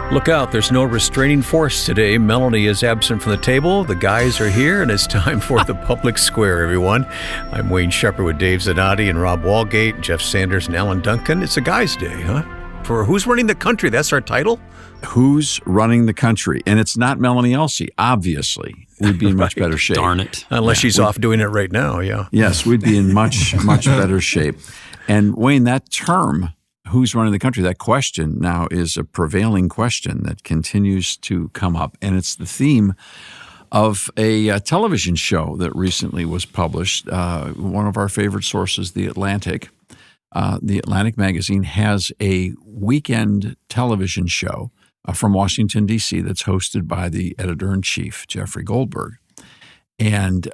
Look out, there's no restraining force today. Melanie is absent from the table. The guys are here, and it's time for the public square, everyone. I'm Wayne Shepherd with Dave Zanotti and Rob Walgate, Jeff Sanders and Alan Duncan. It's a guy's day, huh? For Who's Running the Country, that's our title? Who's running the country? And it's not Melanie Elsey, obviously. We'd be in much better shape. Darn it. Unless she's off doing it right now, yeah. Yes, we'd be in much better shape. And Wayne, that term, who's running the country, that question now is a prevailing question that continues to come up. And it's the theme of a television show that recently was published. One of our favorite sources, The Atlantic magazine, has a weekend television show from Washington, D.C. that's hosted by the editor-in-chief, Jeffrey Goldberg. And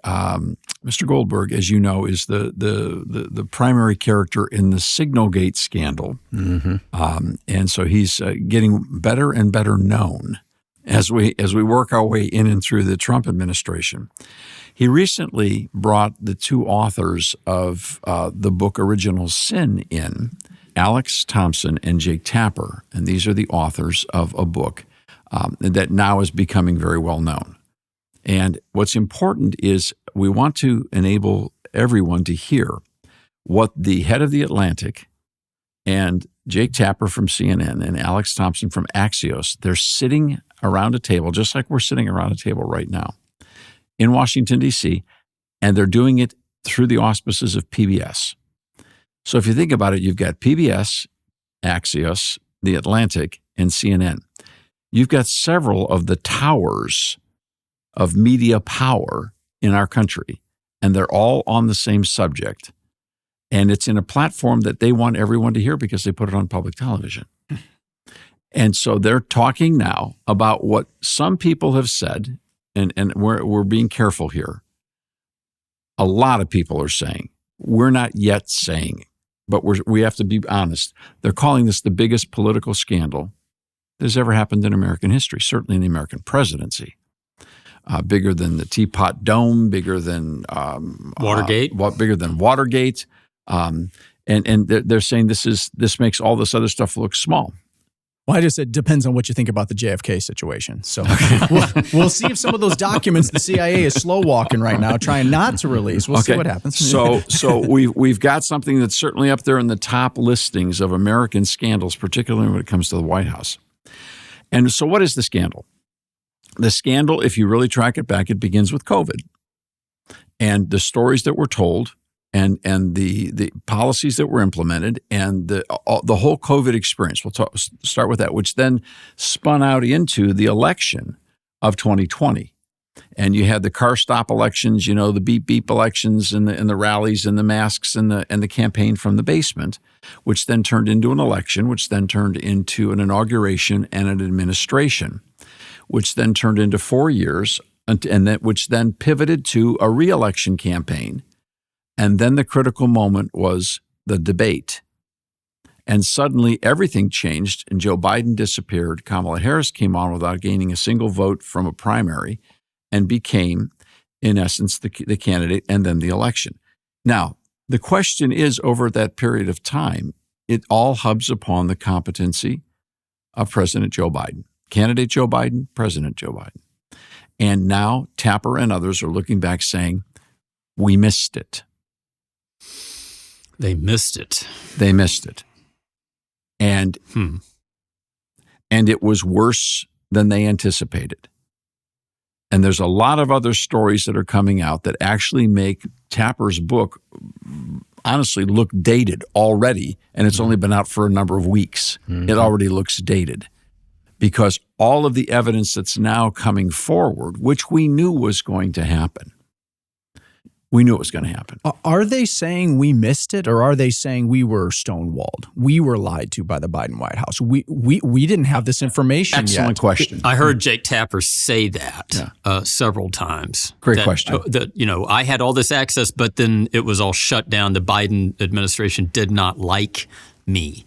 Mr. Goldberg, as you know, is the primary character in the Signalgate scandal. Mm-hmm. And so he's getting better and better known as we work our way in and through the Trump administration. He recently brought the two authors of the book Original Sin in, Alex Thompson and Jake Tapper. And these are the authors of a book that now is becoming very well known. And what's important is we want to enable everyone to hear what the head of The Atlantic and Jake Tapper from CNN and Alex Thompson from Axios, they're sitting around a table, just like we're sitting around a table right now in Washington, D.C., and they're doing it through the auspices of PBS. So if you think about it, you've got PBS, Axios, The Atlantic, and CNN. You've got several of the towers of media power in our country, and they're all on the same subject. And it's in a platform that they want everyone to hear because they put it on public television. And so they're talking now about what some people have said, and we're being careful here. A lot of people are saying, we're not yet saying, but we have to be honest. They're calling this the biggest political scandal that has ever happened in American history, certainly in the American presidency. Bigger than the Teapot Dome, bigger than Watergate, bigger than Watergate, and they're saying this makes all this other stuff look small. Well, I just said depends on what you think about the JFK situation. So we'll see if some of those documents the CIA is slow walking right now, trying not to release. We'll see what happens. So we've got something that's certainly up there in the top listings of American scandals, particularly when it comes to the White House. And so, what is the scandal? The scandal, if you really track it back, it begins with COVID. And the stories that were told and the policies that were implemented and the whole COVID experience. We'll start with that, which then spun out into the election of 2020. And you had the car stop elections, the beep beep elections and the rallies and the masks and the campaign from the basement, which then turned into an election, which then turned into an inauguration and an administration, which then turned into 4 years, which then pivoted to a re-election campaign. And then the critical moment was the debate. And suddenly everything changed, and Joe Biden disappeared. Kamala Harris came on without gaining a single vote from a primary and became, in essence, the candidate and then the election. Now, the question is, over that period of time, it all hubs upon the competency of President Joe Biden. Candidate Joe Biden, President Joe Biden. And now Tapper and others are looking back saying, we missed it. They missed it. They missed it. And it was worse than they anticipated. And there's a lot of other stories that are coming out that actually make Tapper's book honestly look dated already. And it's only been out for a number of weeks. Mm-hmm. It already looks dated. Because all of the evidence that's now coming forward, which we knew was going to happen, Are they saying we missed it, or are they saying we were stonewalled? We were lied to by the Biden White House. We didn't have this information yet. Excellent question. I heard Jake Tapper say that several times. Great question. I had all this access, but then it was all shut down. The Biden administration did not like me.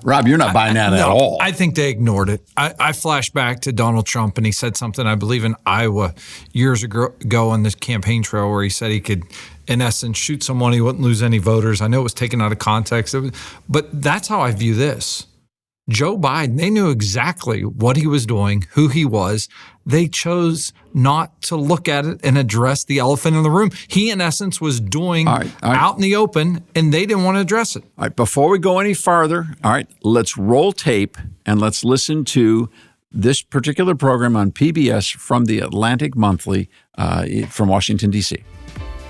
Rob, you're not buying that at all. I think they ignored it. I flash back to Donald Trump, and he said something, I believe, in Iowa years ago on the campaign trail where he said he could, in essence, shoot someone, he wouldn't lose any voters. I know it was taken out of context, but that's how I view this. Joe Biden, they knew exactly what he was doing, who he was. They chose not to look at it and address the elephant in the room. He, in essence, was doing out in the open, and they didn't want to address it. All right, before we go any farther, all right, let's roll tape and let's listen to this particular program on PBS from the Atlantic Monthly from Washington, D.C.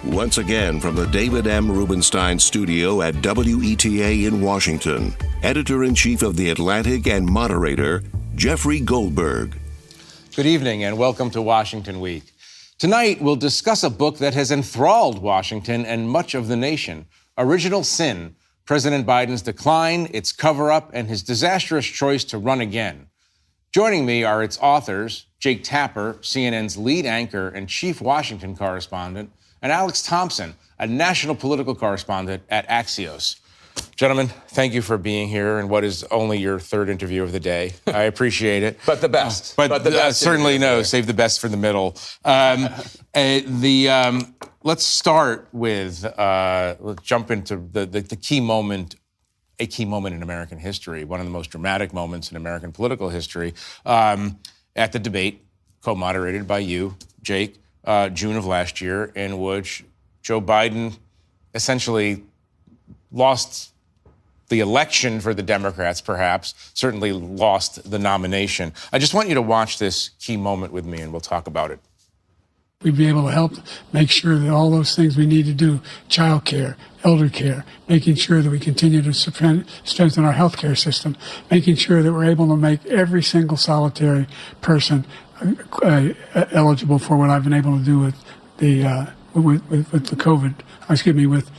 Once again from the David M. Rubenstein studio at WETA in Washington, editor-in-chief of The Atlantic and moderator, Jeffrey Goldberg. Good evening and welcome to Washington Week. Tonight, we'll discuss a book that has enthralled Washington and much of the nation, Original Sin, President Biden's decline, its cover-up, and his disastrous choice to run again. Joining me are its authors, Jake Tapper, CNN's lead anchor and chief Washington correspondent, and Alex Thompson, a national political correspondent at Axios. Gentlemen, thank you for being here in what is only your third interview of the day. I appreciate it. But the best. But the best. Certainly no, save the best for the middle. Let's start with, let's jump into the key moment, a key moment in American history, one of the most dramatic moments in American political history, at the debate, co-moderated by you, Jake, June of last year, in which Joe Biden essentially lost the election for the Democrats, perhaps, certainly lost the nomination. I just want you to watch this key moment with me, and we'll talk about it. We'd be able to help make sure that all those things we need to do, child care, elder care, making sure that we continue to strengthen our healthcare system, making sure that we're able to make every single solitary person eligible for what I've been able to do with the with the COVID. With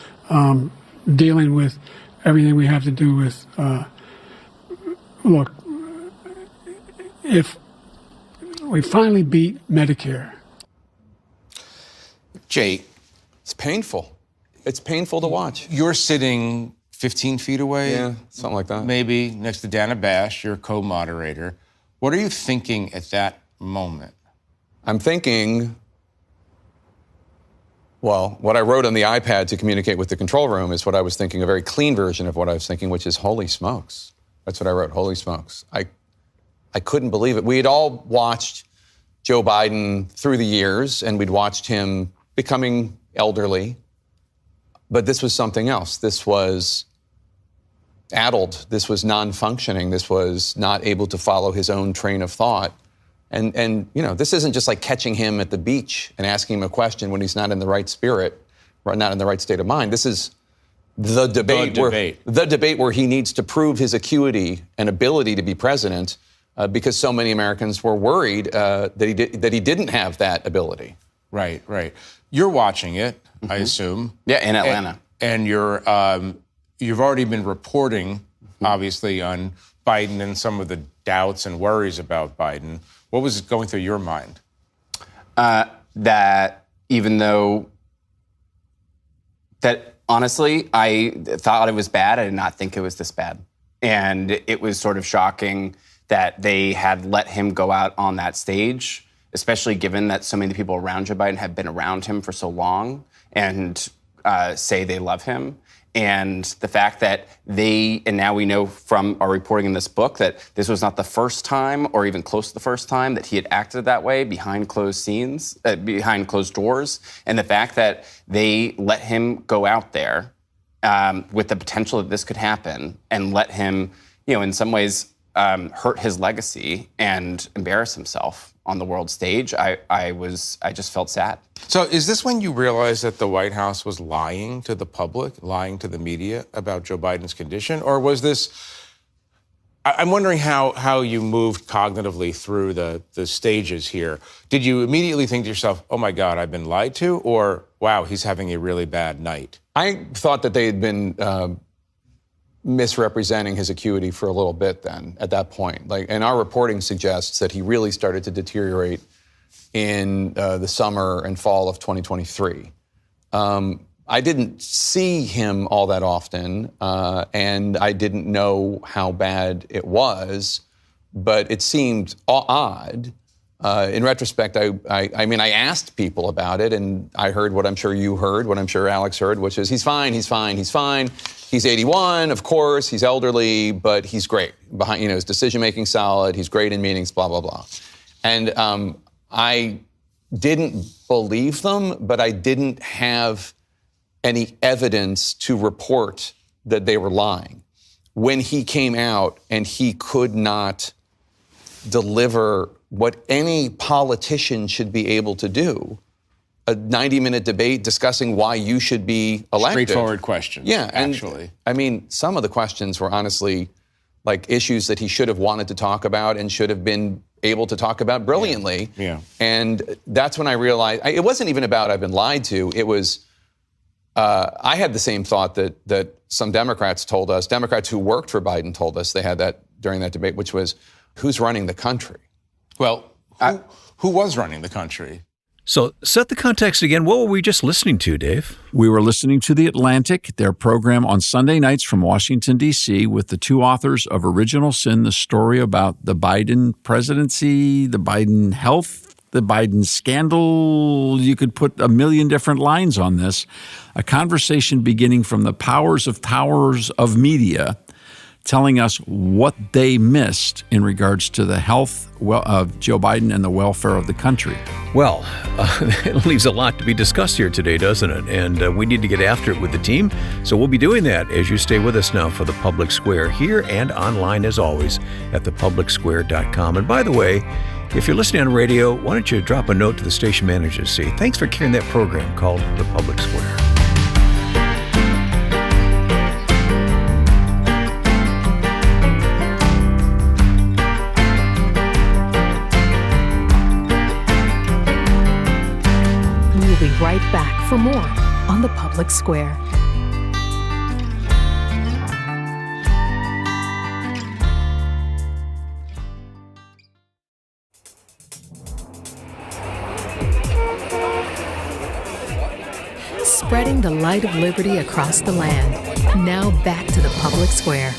dealing with everything we have to do with. Look, if we finally beat Medicare. Jake, it's painful. It's painful to watch. You're sitting 15 feet away. Yeah, something like that. Maybe next to Dana Bash, your co-moderator. What are you thinking at that moment? I'm thinking, well, what I wrote on the iPad to communicate with the control room is what I was thinking, a very clean version of what I was thinking, which is holy smokes. That's what I wrote, holy smokes. I couldn't believe it. We had all watched Joe Biden through the years, and we'd watched him becoming elderly. But this was something else. This was addled. This was non-functioning. This was not able to follow his own train of thought. And you know, this isn't just like catching him at the beach and asking him a question when he's not in the right spirit, or not in the right state of mind. This is the debate where he needs to prove his acuity and ability to be president, because so many Americans were worried that he didn't have that ability. Right. You're watching it, I assume. Yeah, in Atlanta. And you're you've already been reporting, obviously, on Biden and some of the doubts and worries about Biden. What was going through your mind? That even though that honestly, I thought it was bad, I did not think it was this bad. And it was sort of shocking that they had let him go out on that stage, especially given that so many people around Joe Biden have been around him for so long and say they love him. And the fact that and now we know from our reporting in this book that this was not the first time or even close to the first time that he had acted that way behind closed doors. And the fact that they let him go out there with the potential that this could happen and let him, in some ways hurt his legacy and embarrass himself on the world stage, I just felt sad. So is this when you realized that the White House was lying to the public, lying to the media about Joe Biden's condition? Or was this, I'm wondering how you moved cognitively through the stages here. Did you immediately think to yourself, oh my God, I've been lied to? Or, wow, he's having a really bad night? I thought that they had been misrepresenting his acuity for a little bit then, at that point. And our reporting suggests that he really started to deteriorate in the summer and fall of 2023. I didn't see him all that often, and I didn't know how bad it was, but it seemed odd In retrospect, I mean, I asked people about it, and I heard what I'm sure you heard, what I'm sure Alex heard, which is he's fine. He's 81, of course. He's elderly, but he's great. His decision-making solid. He's great in meetings, blah, blah, blah. And I didn't believe them, but I didn't have any evidence to report that they were lying. When he came out and he could not deliver what any politician should be able to do, a 90-minute debate discussing why you should be elected. Straightforward questions, actually. I mean, some of the questions were honestly like issues that he should have wanted to talk about and should have been able to talk about brilliantly. Yeah. And that's when I realized, it wasn't even about I've been lied to. It was, I had the same thought that some Democrats told us, Democrats who worked for Biden told us they had that during that debate, which was, who's running the country? Well, who was running the country? So set the context again. What were we just listening to, Dave? We were listening to The Atlantic, their program on Sunday nights from Washington, D.C., with the two authors of Original Sin, the story about the Biden presidency, the Biden health, the Biden scandal. You could put a million different lines on this. A conversation beginning from the powers of media, telling us what they missed in regards to the health of Joe Biden and the welfare of the country. Well, it leaves a lot to be discussed here today, doesn't it? And we need to get after it with the team. So we'll be doing that as you stay with us now for The Public Square, here and online as always at thepublicsquare.com. And by the way, if you're listening on radio, why don't you drop a note to the station manager to say, thanks for carrying that program called The Public Square. We'll be right back for more on The Public Square. Spreading the light of liberty across the land. Now back to The Public Square.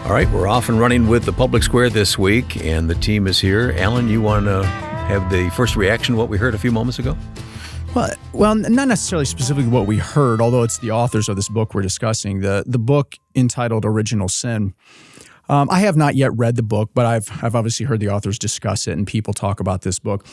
All right, we're off and running with The Public Square this week, and the team is here. Alan, you want to have the first reaction to what we heard a few moments ago? Well, not necessarily specifically what we heard, although it's the authors of this book we're discussing. The book entitled Original Sin. I have not yet read the book, but I've obviously heard the authors discuss it and people talk about this book.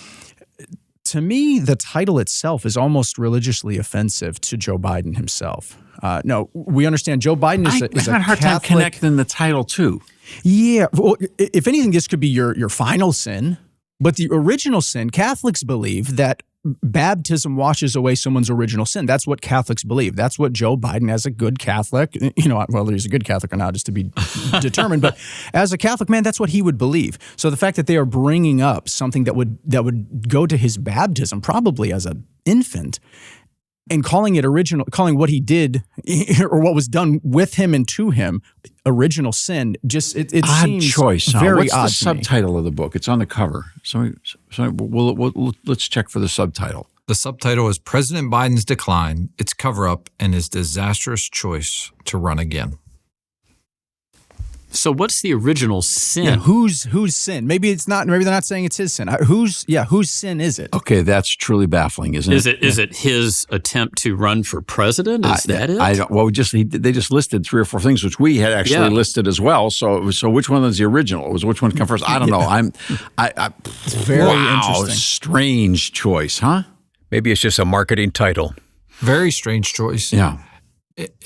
To me, the title itself is almost religiously offensive to Joe Biden himself. No, we understand Joe Biden is a Catholic. I had a hard time connecting the title too. Yeah, well, if anything, this could be your final sin. But the original sin, Catholics believe that baptism washes away someone's original sin. That's what Catholics believe. That's what Joe Biden, as a good Catholic, whether he's a good Catholic or not is to be determined, but as a Catholic man, that's what he would believe. So the fact that they are bringing up something that would go to his baptism, probably as an infant, and calling what he did or what was done with him and to him original sin, just it odd seems choice. Very What's odd. The subtitle of the book? It's on the cover. So let's check for the subtitle. The subtitle is President Biden's Decline, Its Cover-Up, and His Disastrous Choice to Run Again. So what's the original sin? Yeah, whose sin? Maybe it's not. Maybe they're not saying it's his sin. Whose sin is it? Okay, that's truly baffling, isn't it? Is it his attempt to run for president? Is that it? I don't. Well, they just listed 3 or 4 things, which we had actually listed as well. So which one was the original? It was which one come first? I don't know. It's very interesting. Strange choice, huh? Maybe it's just a marketing title. Very strange choice. Yeah.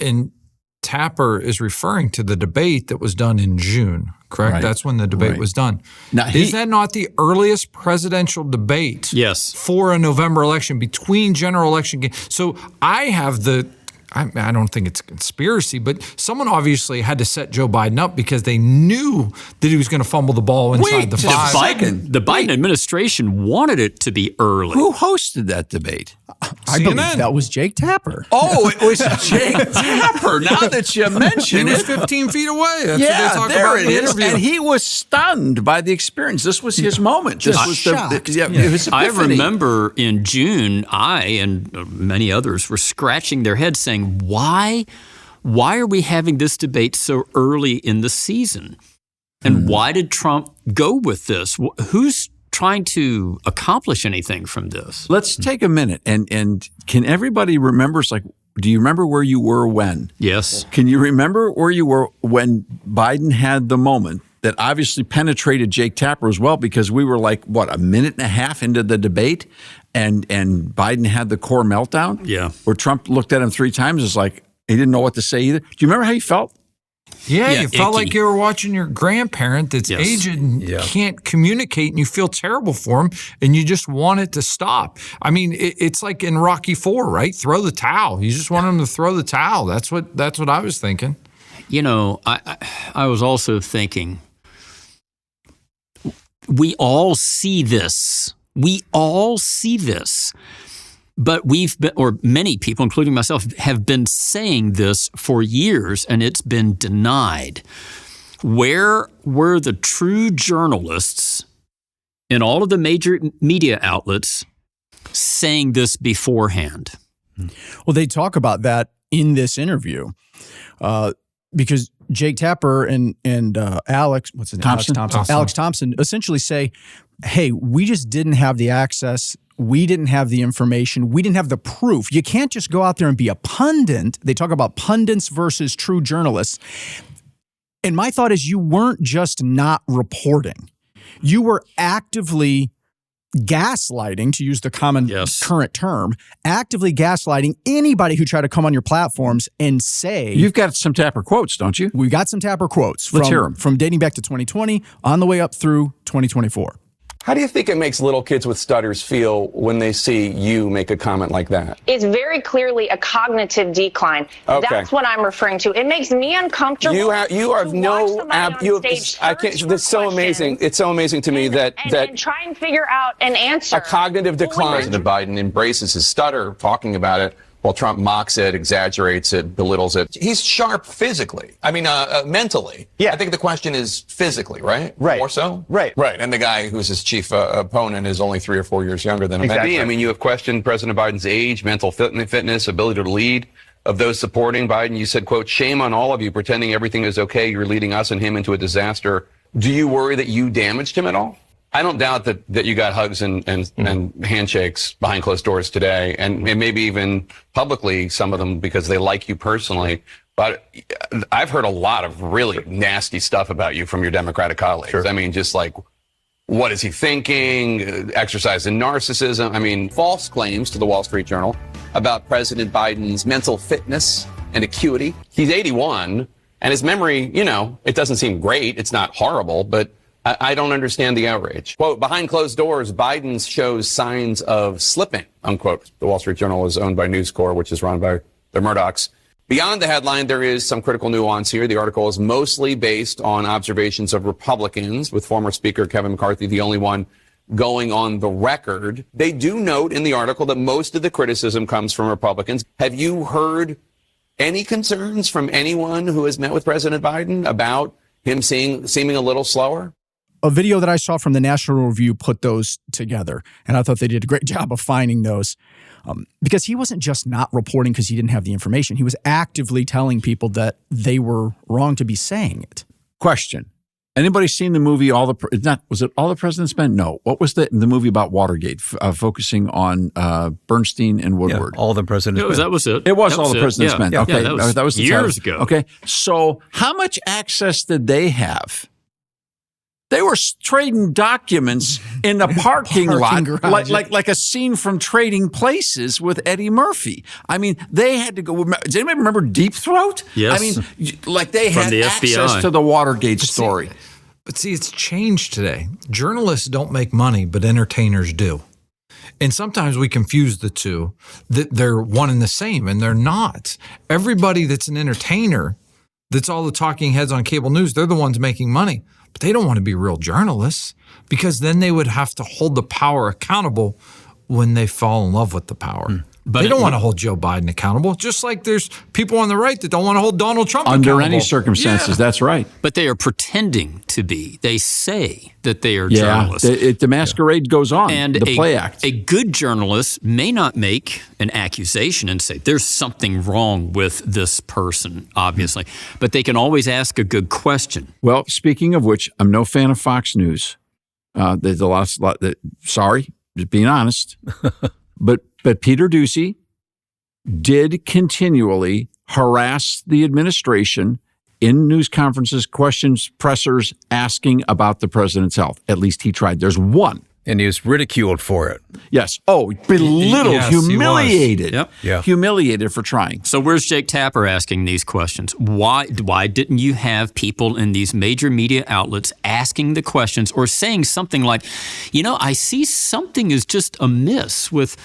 And Tapper is referring to the debate that was done in June, correct? Right. That's when the debate was done. Now, is that not the earliest presidential debate yes. for a November election between general election games? So I have the I don't think it's a conspiracy, but someone obviously had to set Joe Biden up because they knew that he was going to fumble the ball inside the 5. The Biden administration wanted it to be early. Who hosted that debate? I believe that was Jake Tapper. Oh, it was Jake Tapper. Now that you mention he was it. 15 feet away. That's Yeah, what they talk there about it in the is. interview. And he was stunned by the experience. This was his moment. This was it was I epiphany. remember in June, I and many others were scratching their heads saying, why are we having this debate so early in the season? And why did Trump go with this? Who's trying to accomplish anything from this? Let's take a minute and can everybody remember? It's like, do you remember where you were when? Yes. Can you remember where you were when Biden had the moment that obviously penetrated Jake Tapper as well? Because we were like, what, a minute and a half into the debate and Biden had the core meltdown? Yeah. Where Trump looked at him 3 times. It's like he didn't know what to say either. Do you remember how you felt? Yeah, you felt icky. like you were watching your grandparent that's aged and can't communicate, and you feel terrible for him, and you just want it to stop. I mean, it's like in Rocky IV, right? Throw the towel. You just want him to throw the towel. That's what I was thinking. You know, I was also thinking, we all see this. But many people, including myself, have been saying this for years, and it's been denied. Where were the true journalists in all of the major media outlets saying this beforehand? Well, they talk about that in this interview because Jake Tapper and Alex, what's his name? Thompson. Alex Thompson essentially say, hey, we just didn't have the access. We didn't have the information. We didn't have the proof. You can't just go out there and be a pundit. They talk about pundits versus true journalists. And my thought is you weren't just not reporting. You were actively gaslighting, to use the common current term, actively gaslighting anybody who tried to come on your platforms and say... You've got some Tapper quotes, don't you? We've got some Tapper quotes. Let's hear them. From dating back to 2020 on the way up through 2024. How do you think it makes little kids with stutters feel when they see you make a comment like that? It's very clearly a cognitive decline. Okay. That's what I'm referring to. It makes me uncomfortable. You have I can't. That's so amazing. It's so amazing to me that try and figure out an answer. A cognitive decline. President Biden embraces his stutter, talking about it, while Trump mocks it, exaggerates it, belittles it. He's sharp physically. I mean, mentally. Yeah. I think the question is physically, right? Right. More so? Right. Right. And the guy who's his chief opponent is only 3 or 4 years younger than him. Exactly. I mean, you have questioned President Biden's age, mental fitness, ability to lead. Of those supporting Biden, you said, quote, shame on all of you pretending everything is okay. You're leading us and him into a disaster. Do you worry that you damaged him at all? I don't doubt that you got hugs and handshakes behind closed doors today, and maybe even publicly, some of them because they like you personally. But I've heard a lot of really nasty stuff about you from your Democratic colleagues. Sure. I mean, just like, what is he thinking? Exercise in narcissism. I mean, false claims to the Wall Street Journal about President Biden's mental fitness and acuity. He's 81, and his memory, it doesn't seem great. It's not horrible, but I don't understand the outrage. Quote, behind closed doors, Biden shows signs of slipping, unquote. The Wall Street Journal is owned by News Corp, which is run by the Murdochs. Beyond the headline, there is some critical nuance here. The article is mostly based on observations of Republicans, with former Speaker Kevin McCarthy the only one going on the record. They do note in the article that most of the criticism comes from Republicans. Have you heard any concerns from anyone who has met with President Biden about him seeming a little slower? A video that I saw from the National Review put those together, and I thought they did a great job of finding those because he wasn't just not reporting because he didn't have the information. He was actively telling people that they were wrong to be saying it. Question. Anybody seen the movie was it All the President's Men? No. What was the movie about Watergate, focusing on Bernstein and Woodward? Yeah, All the President's Men. That was it. It was All the President's Men. Yeah, okay, that was the years title. ago. Okay, so how much access did they have? They were trading documents in the parking lot, garage. like a scene from Trading Places with Eddie Murphy. I mean, they had to go. Does anybody remember Deep Throat? Yes. I mean, like they From had the access FBI. to the Watergate story. But see, it's changed today. Journalists don't make money, but entertainers do. And sometimes we confuse the two, that they're one and the same, and they're not. Everybody that's an entertainer, that's all the talking heads on cable news, they're the ones making money. But they don't want to be real journalists, because then they would have to hold the power accountable when they fall in love with the power. But they don't want to hold Joe Biden accountable, just like there's people on the right that don't want to hold Donald Trump accountable. Under any circumstances, that's right. But they are pretending to be. They say that they are journalists. The masquerade goes on, and the play act. A good journalist may not make an accusation and say, there's something wrong with this person, obviously. But they can always ask a good question. Well, speaking of which, I'm no fan of Fox News. Sorry, just being honest. But Peter Doocy did continually harass the administration in news conferences, questions, pressers, asking about the president's health. At least he tried. There's one. And he was ridiculed for it. Yes. Oh, belittled, Yes, humiliated. Yep. Yeah. Humiliated for trying. So where's Jake Tapper asking these questions? Why didn't you have people in these major media outlets asking the questions or saying something like, I see something is just amiss with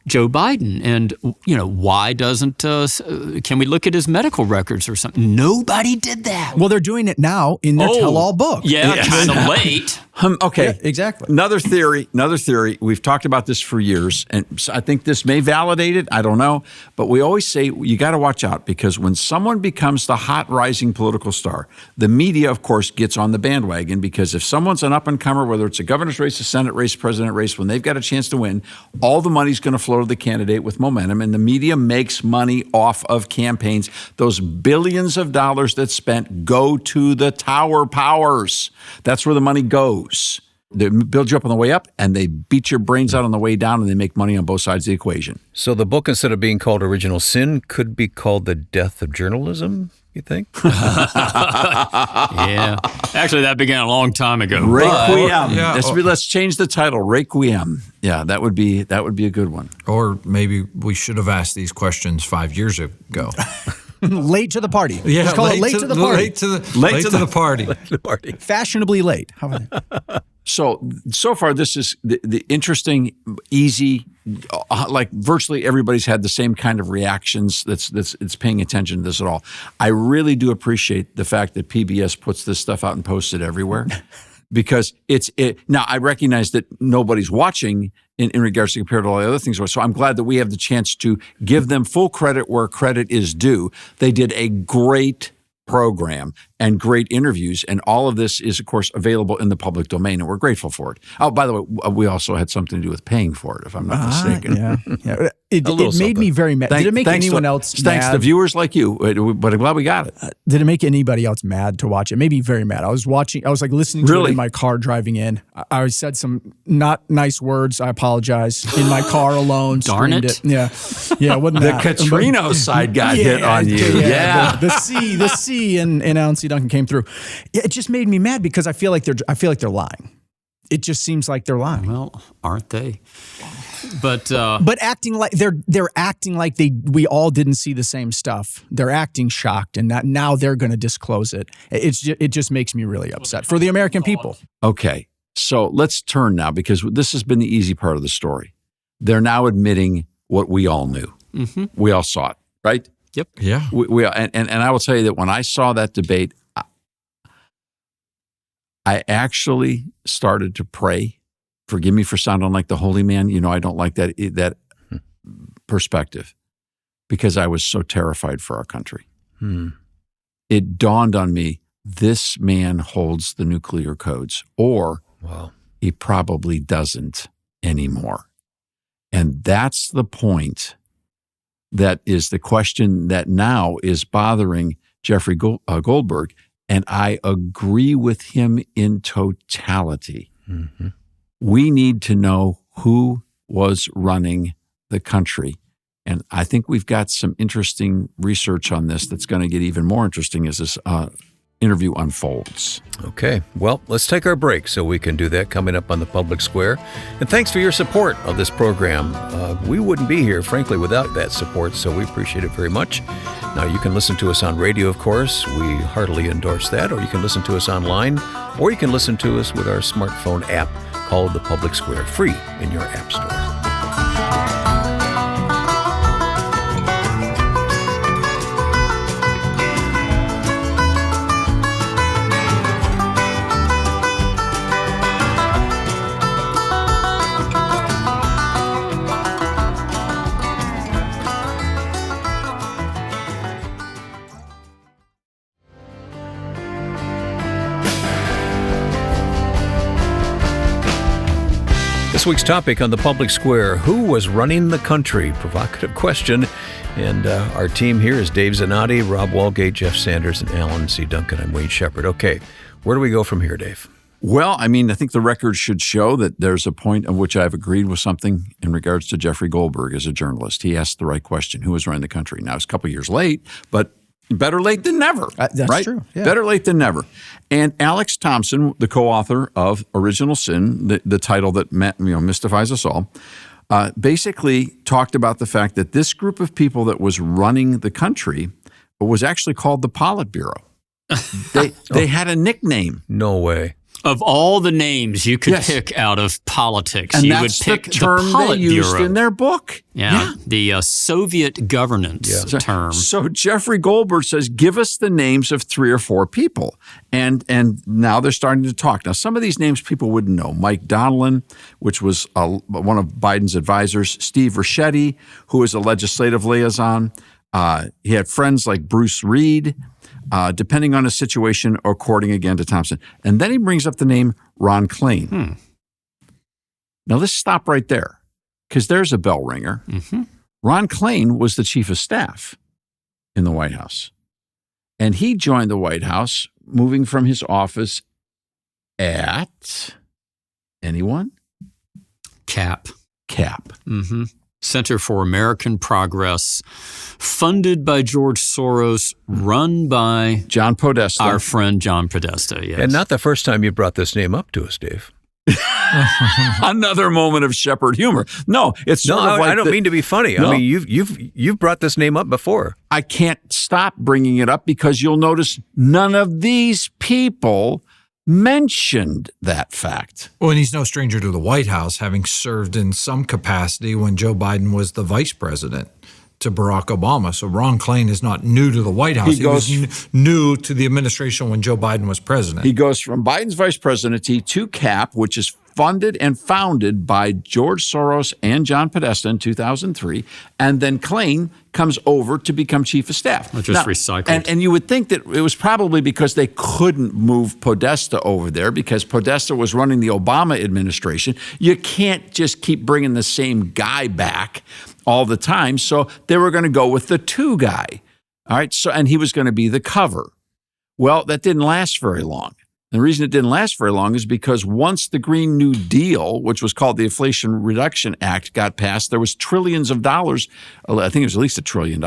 Joe Biden, and why doesn't can we look at his medical records or something? Nobody did that. Well, they're doing it now in their tell-all book. Yeah, kind of late. Okay, yeah, exactly. Another theory. We've talked about this for years, and I think this may validate it. I don't know, but we always say you got to watch out, because when someone becomes the hot rising political star, the media, of course, gets on the bandwagon, because if someone's an up-and-comer, whether it's a governor's race, a Senate race, president race, when they've got a chance to win, all the money's going to flow to the candidate with momentum, and the media makes money off of campaigns. Those billions of dollars that's spent go to the tower powers. That's where the money goes. They build you up on the way up, and they beat your brains out on the way down, and they make money on both sides of the equation. So the book, instead of being called Original Sin, could be called The Death of Journalism, you think? Yeah. Actually, that began a long time ago. Requiem. Let's change the title. Requiem. Yeah, that would be a good one. Or maybe we should have asked these questions 5 years ago. Late to the party. Yeah, Just call it late to the party. Late to the party. Late to the party. Fashionably late. How about that? So far, this is the interesting, easy, like virtually everybody's had the same kind of reactions that's paying attention to this at all. I really do appreciate the fact that PBS puts this stuff out and posts it everywhere, because now I recognize that nobody's watching in regards to compared to all the other things. So I'm glad that we have the chance to give them full credit where credit is due. They did a great program and great interviews, and all of this is, of course, available in the public domain, and we're grateful for it. Oh, by the way, we also had something to do with paying for it, if I'm not mistaken. Yeah. It made me very mad. Did it make anyone else mad? Thanks to viewers like you, but I'm glad we got it. Did it make anybody else mad to watch it? It made me very mad. I was listening to it in my car driving in. I said some not nice words. I apologize. In my car alone. Darn it. it. Yeah. Yeah, wasn't the that. Katrino side got hit on you. Yeah. The C and Alan C. Duncan came through. It just made me mad, because I feel like they're lying. It just seems like they're lying. Well, aren't they? But acting like they're acting like we all didn't see the same stuff. They're acting shocked, and that now they're going to disclose it. It just makes me really upset for the American people. Okay, so let's turn now, because this has been the easy part of the story. They're now admitting what we all knew. Mm-hmm. We all saw it, right? Yep. Yeah. And I will tell you that when I saw that debate, I actually started to pray. Forgive me for sounding like the holy man. I don't like that perspective, because I was so terrified for our country. It dawned on me, this man holds the nuclear codes, or he probably doesn't anymore. And that's the point. That is the question that now is bothering Jeffrey Goldberg, and I agree with him in totality. Mm-hmm. We need to know who was running the country, and I think we've got some interesting research on this that's going to get even more interesting as this interview unfolds. Okay, well, let's take our break so we can do that coming up on the Public Square. And thanks for your support of this program. We wouldn't be here, frankly, without that support, so we appreciate it very much. Now, you can listen to us on radio, of course. We heartily endorse that. Or you can listen to us online, or you can listen to us with our smartphone app called the Public Square, free in your app store. This week's topic on the public square, who was running the country? Provocative question. And our team here is Dave Zanotti, Rob Walgate, Jeff Sanders, and Alan C. Duncan. I'm Wayne Shepherd. Okay, where do we go from here, Dave? Well, I mean, I think the record should show that there's a point at which I've agreed with something in regards to Jeffrey Goldberg as a journalist. He asked the right question, who was running the country? Now, it's a couple years late, but better late than never. That's right? true. Yeah. Better late than never. And Alex Thompson, the co-author of Original Sin, the title that mystifies us all, basically talked about the fact that this group of people that was running the country was actually called the Politburo. They had a nickname. No way. Of all the names you could pick out of politics, and you that's would pick the term the Politburo. they used in their book. Yeah. The Soviet governance term. So Jeffrey Goldberg says, give us the names of 3 or 4 people. And now they're starting to talk. Now, some of these names people wouldn't know. Mike Donelon, which was one of Biden's advisors. Steve Ricchetti, who was a legislative liaison. He had friends like Bruce Reed. Depending on the situation, or according again to Thompson. And then he brings up the name Ron Klain. Now let's stop right there, because there's a bell ringer. Mm-hmm. Ron Klain was the chief of staff in the White House. And he joined the White House, moving from his office at, anyone? CAP. Mm-hmm. Center for American Progress, funded by George Soros, run by John Podesta. Our friend John Podesta, yes. And not the first time you brought this name up to us, Dave. Another moment of Shepherd humor. No, it's sort of like I don't mean to be funny. No. I mean, you've brought this name up before. I can't stop bringing it up because you'll notice none of these people mentioned that fact. Well, and he's no stranger to the White House, having served in some capacity when Joe Biden was the vice president to Barack Obama. So Ron Klain is not new to the White House. He was new to the administration when Joe Biden was president. He goes from Biden's vice presidency to CAP, which is funded and founded by George Soros and John Podesta in 2003. And then Klain comes over to become chief of staff. Just recycled. And you would think that it was probably because they couldn't move Podesta over there because Podesta was running the Obama administration. You can't just keep bringing the same guy back all the time. So they were going to go with the 2 guy. All right. So, and he was going to be the cover. Well, that didn't last very long. The reason it didn't last very long is because once the Green New Deal, which was called the Inflation Reduction Act, got passed, there was trillions of dollars, I think it was at least $1 trillion,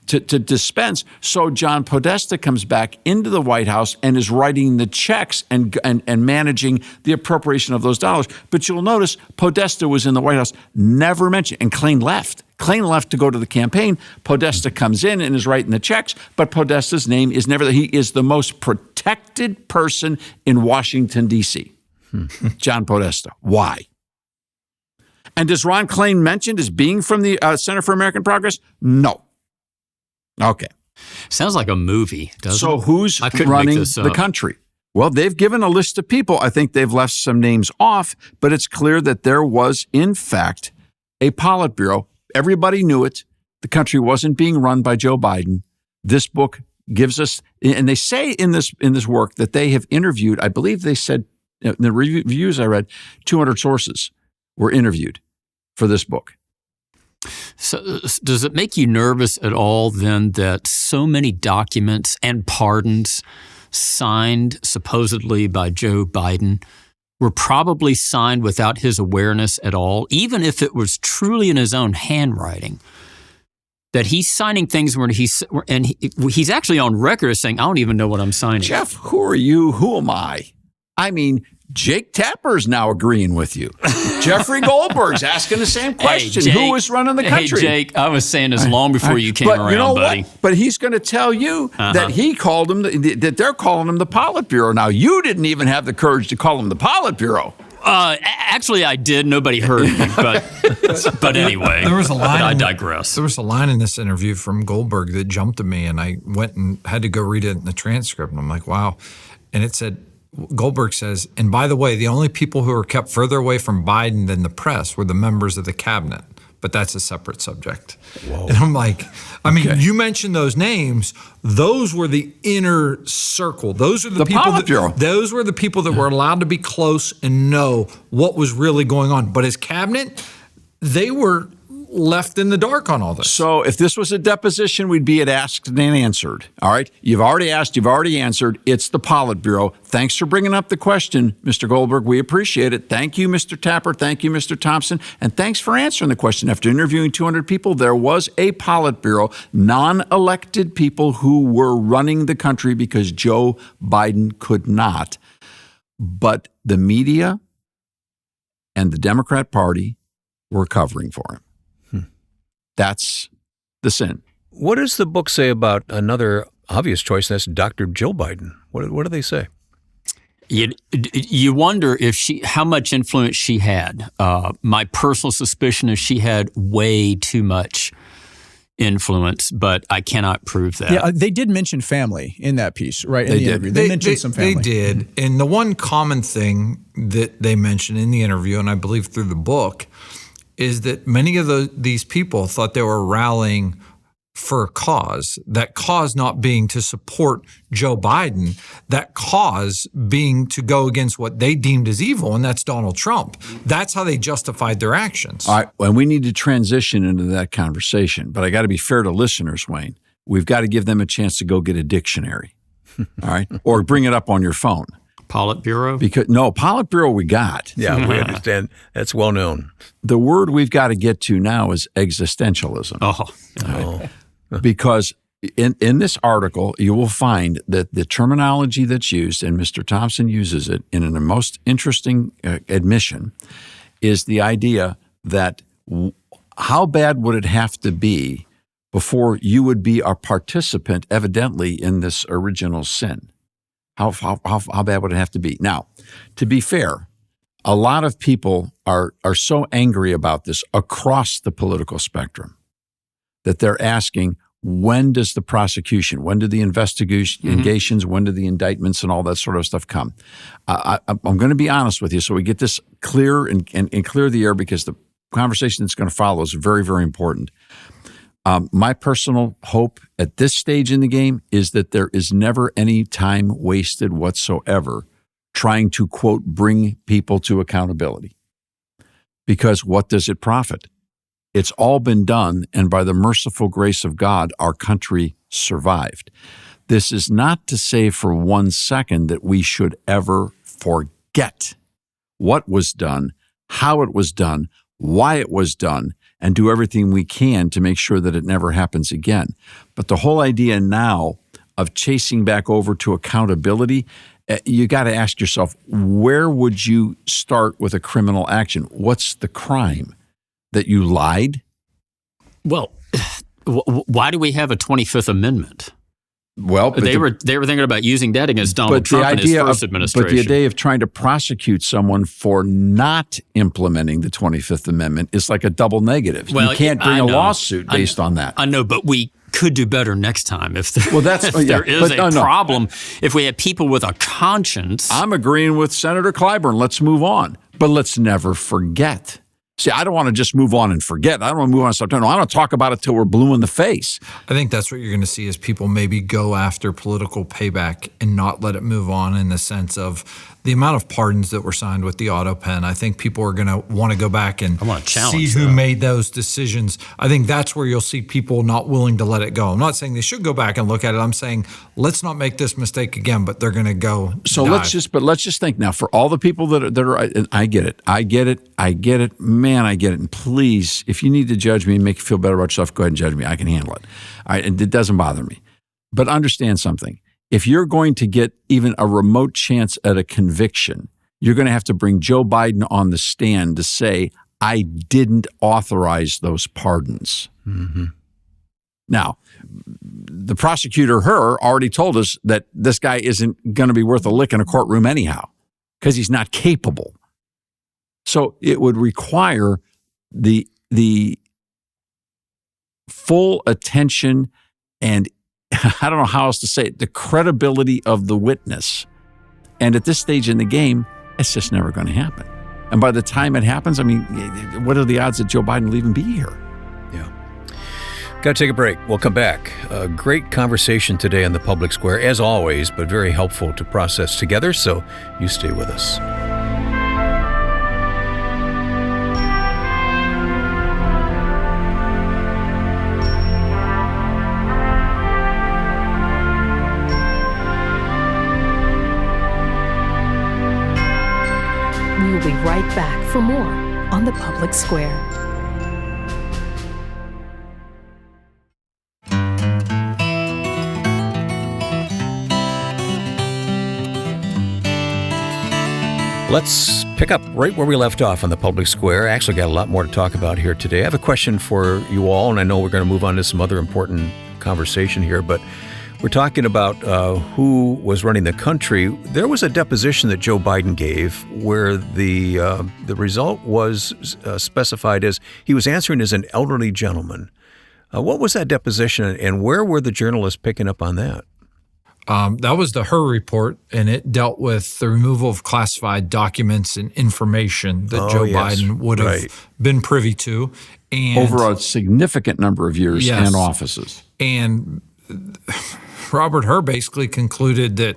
to dispense. So John Podesta comes back into the White House and is writing the checks and managing the appropriation of those dollars. But you'll notice Podesta was in the White House, never mentioned, and Klain left. Klain left to go to the campaign. Podesta comes in and is writing the checks, but Podesta's name is never there. He is the most protected person in Washington, D.C. John Podesta. Why? And does Ron Klain mentioned as being from the Center for American Progress? No. Okay. Sounds like a movie, doesn't it? So who's running the country? Well, they've given a list of people. I think they've left some names off, but it's clear that there was, in fact, a Politburo. Everybody knew it. The country wasn't being run by Joe Biden. This book gives us, and they say in this work that they have interviewed, I believe they said in the reviews I read, 200 sources were interviewed for this book. So does it make you nervous at all then that so many documents and pardons signed supposedly by Joe Biden were probably signed without his awareness at all, even if it was truly in his own handwriting? That he's signing things where he's actually on record as saying, I don't even know what I'm signing. Jeff, who are you? Who am I? I mean, Jake Tapper's now agreeing with you. Jeffrey Goldberg's asking the same question. Hey, Jake, who was running the country? Hey, Jake, I was saying this long before you came around, you know buddy. What? But he's going to tell you that he called him, that they're calling him the Politburo. Now, you didn't even have the courage to call him the Politburo. Actually, I did. Nobody heard me, but anyway. There was a line. I digress. There was a line in this interview from Goldberg that jumped at me, and I went and had to go read it in the transcript. And I'm like, wow. And it said, Goldberg says, and by the way, the only people who were kept further away from Biden than the press were the members of the cabinet. But that's a separate subject. Whoa. And I'm like, you mentioned those names. Those were the inner circle. Those are the people those were the people that were allowed to be close and know what was really going on. But as cabinet, they were left in the dark on all this. So if this was a deposition, we'd be at asked and answered. All right. You've already asked, you've already answered. It's the Politburo. Thanks for bringing up the question, Mr. Goldberg. We appreciate it. Thank you, Mr. Tapper. Thank you, Mr. Thompson. And thanks for answering the question. After interviewing 200 people, there was a Politburo, non-elected people who were running the country because Joe Biden could not. But the media and the Democrat Party were covering for him. That's the sin. What does the book say about another obvious choice? That's Dr. Jill Biden. What do they say? You wonder how much influence she had. My personal suspicion is she had way too much influence, but I cannot prove that. Yeah, they did mention family in that piece, right? In the interview. They mentioned some family. They did. And the one common thing that they mentioned in the interview, and I believe through the book, is that many of these people thought they were rallying for a cause, that cause not being to support Joe Biden, that cause being to go against what they deemed as evil, and that's Donald Trump. That's how they justified their actions. All right, well, we need to transition into that conversation, but I got to be fair to listeners, Wayne. We've got to give them a chance to go get a dictionary, all right, or bring it up on your phone. Politburo? Politburo we got. Yeah, we understand. That's well known. The word we've got to get to now is existentialism. Oh. Because in this article, you will find that the terminology that's used, and Mr. Thompson uses it in a most interesting admission, is the idea that how bad would it have to be before you would be a participant, evidently, in this original sin? How bad would it have to be? Now, to be fair, a lot of people are so angry about this across the political spectrum that they're asking, when does the prosecution, when do the investigations, when do the indictments and all that sort of stuff come? I'm going to be honest with you so we get this clear and clear the air, because the conversation that's going to follow is very, very important. My personal hope at this stage in the game is that there is never any time wasted whatsoever trying to, quote, bring people to accountability. Because what does it profit? It's all been done, and by the merciful grace of God, our country survived. This is not to say for 1 second that we should ever forget what was done, how it was done, why it was done, and do everything we can to make sure that it never happens again. But the whole idea now of chasing back over to accountability, you got to ask yourself, where would you start with a criminal action? What's the crime? That you lied? Well, why do we have a 25th Amendment? Well, they were thinking about using that against Donald Trump in his first administration. But the idea of trying to prosecute someone for not implementing the 25th Amendment is like a double negative. Well, you can't bring a lawsuit based on that. I know, but we could do better next time if there is a problem. If we have people with a conscience. I'm agreeing with Senator Clyburn. Let's move on. But let's never forget. See, I don't want to just move on and forget. I don't want to move on and start talking. I don't talk about it till we're blue in the face. I think that's what you're going to see is people maybe go after political payback and not let it move on, in the sense of the amount of pardons that were signed with the auto pen. I think people are going to want to go back and see who made those decisions. I think that's where you'll see people not willing to let it go. I'm not saying they should go back and look at it. I'm saying let's not make this mistake again, but they're going to go So let's just think now, for all the people that are and I get it. Man, I get it. And please, if you need to judge me and make you feel better about yourself, go ahead and judge me. I can handle it. All right, and it doesn't bother me. But understand something. If you're going to get even a remote chance at a conviction, you're going to have to bring Joe Biden on the stand to say, I didn't authorize those pardons. Mm-hmm. Now, the prosecutor, already told us that this guy isn't going to be worth a lick in a courtroom anyhow, because he's not capable. So it would require the full attention and I don't know how else to say it, the credibility of the witness. And at this stage in the game, it's just never going to happen. And by the time it happens, I mean, what are the odds that Joe Biden will even be here? Yeah. Got to take a break. We'll come back. A great conversation today on the public square, as always, but very helpful to process together. So you stay with us. We will be right back for more on the public square. Let's pick up right where we left off on the public square. I actually got a lot more to talk about here today. I have a question for you all, and I know we're going to move on to some other important conversation here, but we're talking about who was running the country. There was a deposition that Joe Biden gave where the result was specified as he was answering as an elderly gentleman. What was that deposition, and where were the journalists picking up on that? That was the Hur report, and it dealt with the removal of classified documents and information that Joe Biden would have been privy to. And over a significant number of years and offices. And Robert Hur basically concluded that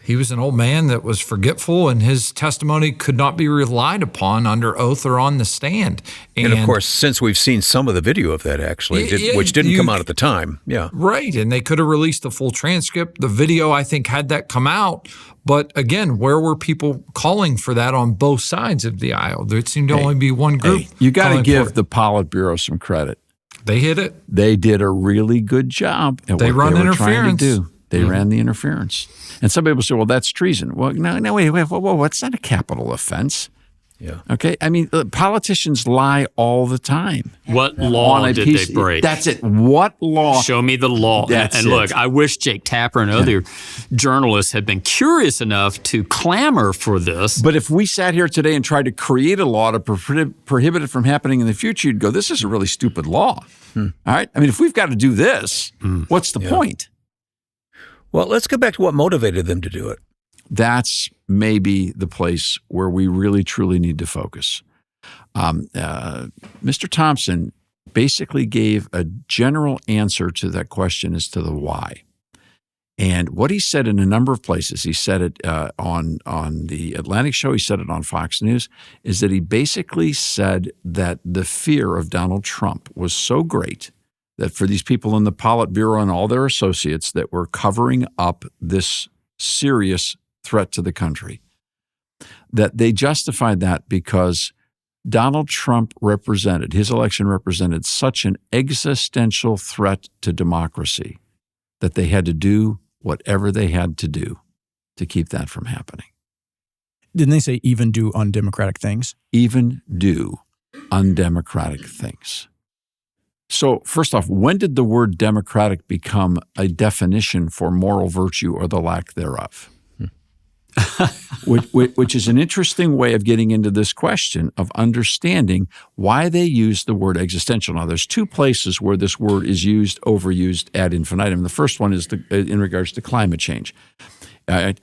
he was an old man that was forgetful and his testimony could not be relied upon under oath or on the stand. And of course, since we've seen some of the video of that actually, which didn't come out at the time. Yeah. Right. And they could have released the full transcript. The video, I think, had that come out. But again, where were people calling for that on both sides of the aisle? There seemed to only be one group. You got to give the Politburo some credit. They hit it. They did a really good job at they what run they were interference. trying to do. They ran the interference. And some people say, well, that's treason. Well, no, wait, whoa, it's not a capital offense. Yeah. Okay. I mean, politicians lie all the time. What law did they break? That's it. What law? Show me the law. That's and look, I wish Jake Tapper and other journalists had been curious enough to clamor for this. But if we sat here today and tried to create a law to prohibit it from happening in the future, you'd go, this is a really stupid law. All right. I mean, if we've got to do this, what's the point? Well, let's go back to what motivated them to do it. That's maybe the place where we really, truly need to focus. Mr. Thompson basically gave a general answer to that question as to the why. And what he said in a number of places, he said it on the Atlantic show, he said it on Fox News, is that he basically said that the fear of Donald Trump was so great that for these people in the Politburo and all their associates that were covering up this serious threat to the country, that they justified that because Donald Trump his election represented such an existential threat to democracy that they had to do whatever they had to do to keep that from happening. Didn't they say even do undemocratic things? Even do undemocratic things. So first off, when did the word democratic become a definition for moral virtue or the lack thereof? which is an interesting way of getting into this question of understanding why they use the word existential. Now, there's two places where this word is overused ad infinitum. The first one is in regards to climate change. And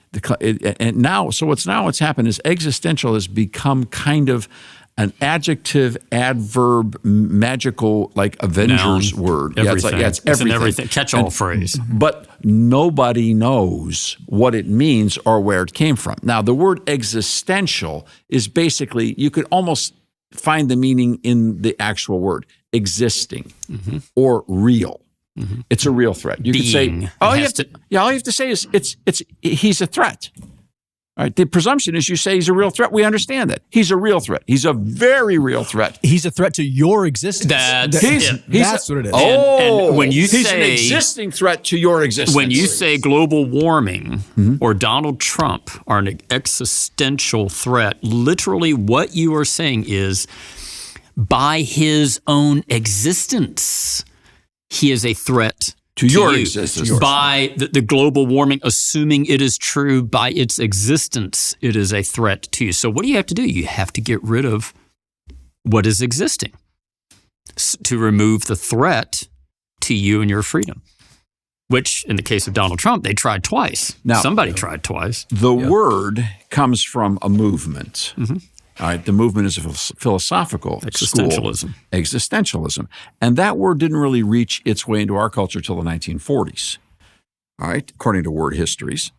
now, what's happened is existential has become kind of an adjective, adverb, magical, like Avengers word. Everything. It's everything. It's an everything. Catch-all phrase. But nobody knows what it means or where it came from. Now, the word existential is basically, you could almost find the meaning in the actual word, existing or real. It's a real threat. You could say, all you have to say is he's a threat. All right. The presumption is you say he's a real threat. We understand that. He's a real threat. He's a very real threat. He's a threat to your existence. That's what it is. And when you he's an existing threat to your existence. When you say global warming or Donald Trump are an existential threat, literally what you are saying is by his own existence, he is a threat to your you, existence. By the global warming, assuming it is true, by its existence, it is a threat to you. So what do you have to do? You have to get rid of what is existing to remove the threat to you and your freedom, which in the case of Donald Trump, they tried twice. Now, somebody tried twice. The word comes from a movement. Mm-hmm. All right, the movement is a philosophical Existentialism. school. Existentialism. And that word didn't really reach its way into our culture till the 1940s, all right, according to word histories.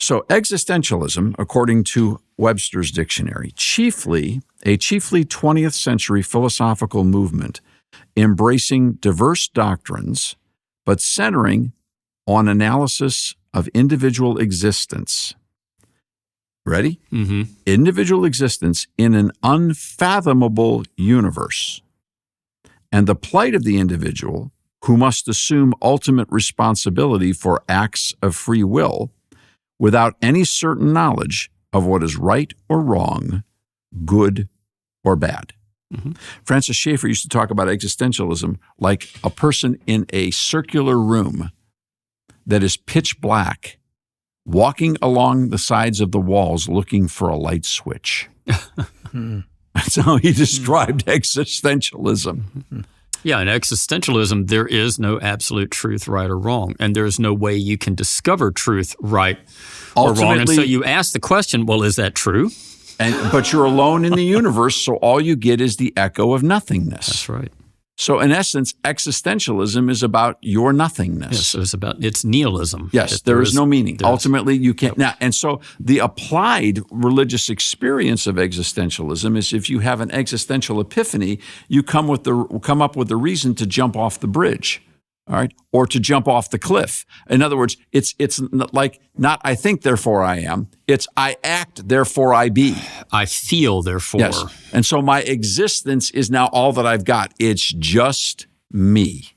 So existentialism, according to Webster's dictionary, a chiefly 20th century philosophical movement embracing diverse doctrines, but centering on analysis of individual existence. Ready? Mm-hmm. Individual existence in an unfathomable universe, and the plight of the individual who must assume ultimate responsibility for acts of free will without any certain knowledge of what is right or wrong, good or bad. Mm-hmm. Francis Schaeffer used to talk about existentialism like a person in a circular room that is pitch black, walking along the sides of the walls looking for a light switch. That's how he described existentialism. Yeah, in existentialism, there is no absolute truth, right or wrong, and there is no way you can discover truth, right or wrong. And so you ask the question, well, is that true? But you're alone in the universe, so all you get is the echo of nothingness. That's right. So in essence, existentialism is about your nothingness. Yes, it's nihilism. Yes, there is no meaning. Ultimately, you can't. Now, and so the applied religious experience of existentialism is if you have an existential epiphany, you come up with the reason to jump off the bridge, all right, or to jump off the cliff. In other words, it's like not I think, therefore I am. It's I act, therefore I be. I feel, therefore. Yes. And so my existence is now all that I've got. It's just me.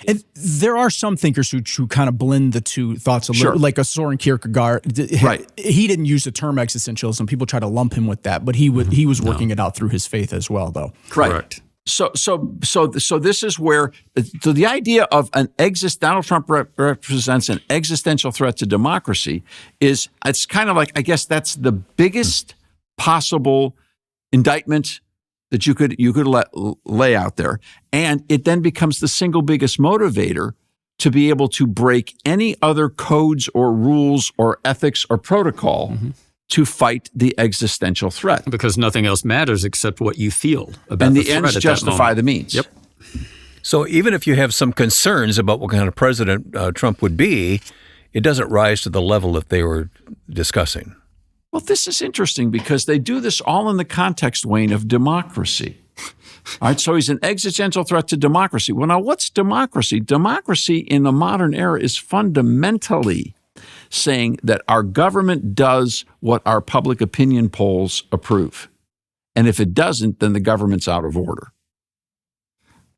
And there are some thinkers who kind of blend the two thoughts a little, like a Soren Kierkegaard. Right. He didn't use the term existentialism. People try to lump him with that, but he was working it out through his faith as well, though. Correct. So this is where the idea of Donald Trump represents an existential threat to democracy it's kind of like, I guess that's the biggest possible indictment that you could lay out there. And it then becomes the single biggest motivator to be able to break any other codes or rules or ethics or protocol to fight the existential threat. Because nothing else matters except what you feel about and the the threat ends at justify the means. Yep. So even if you have some concerns about what kind of president Trump would be, it doesn't rise to the level that they were discussing. Well, this is interesting because they do this all in the context, Wayne, of democracy. All right, so he's an existential threat to democracy. Well, now what's democracy? Democracy in the modern era is fundamentally saying that our government does what our public opinion polls approve. And if it doesn't, then the government's out of order.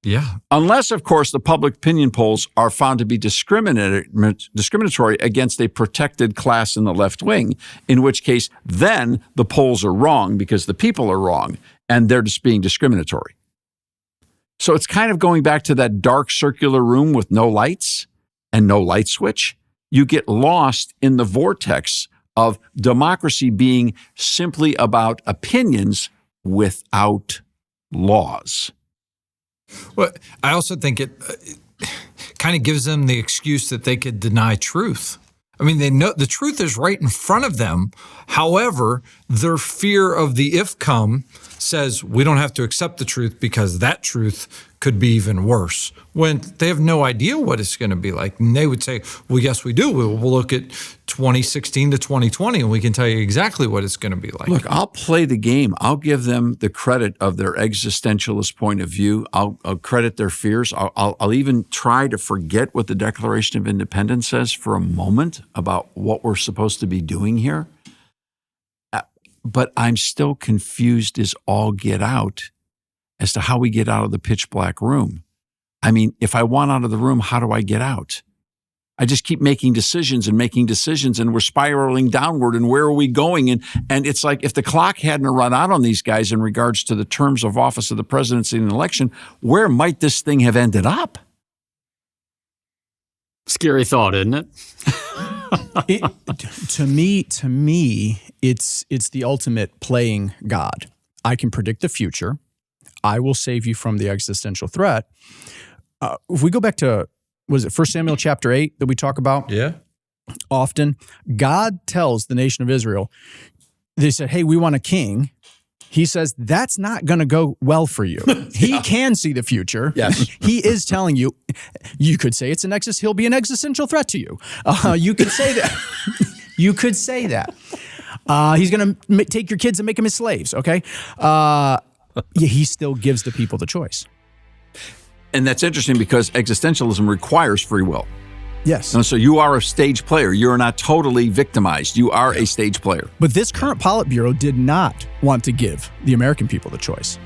Yeah. Unless, of course, the public opinion polls are found to be discriminatory against a protected class in the left wing, in which case then the polls are wrong because the people are wrong and they're just being discriminatory. So it's kind of going back to that dark circular room with no lights and no light switch. You get lost in the vortex of democracy being simply about opinions without laws. Well, I also think it kind of gives them the excuse that they could deny truth. I mean, they know the truth is right in front of them. However, their fear of the if come says we don't have to accept the truth because that truth could be even worse, when they have no idea what it's going to be like. And they would say, well, yes, we do. We'll look at 2016 to 2020 and we can tell you exactly what it's going to be like. Look, I'll play the game. I'll give them the credit of their existentialist point of view. I'll credit their fears. I'll even try to forget what the Declaration of Independence says for a moment about what we're supposed to be doing here. But I'm still confused as all get out as to how we get out of the pitch black room. I mean, if I want out of the room, how do I get out? I just keep making decisions and we're spiraling downward, and where are we going? And it's like if the clock hadn't run out on these guys in regards to the terms of office of the presidency and election, where might this thing have ended up? Scary thought, isn't it? To me, it's the ultimate playing God. I can predict the future. I will save you from the existential threat. If we go back to, was it 1 Samuel chapter 8 that we talk about? Yeah. Often, God tells the nation of Israel, they said, hey, we want a king. He says, that's not going to go well for you. He can see the future. Yes. He is telling you, you could say he'll be an existential threat to you. You could say that. You could say that. He's going to take your kids and make them his slaves, okay? He still gives the people the choice. And that's interesting because existentialism requires free will. Yes. And so you are a stage player. You're not totally victimized. You are a stage player. But this current Politburo did not want to give the American people the choice.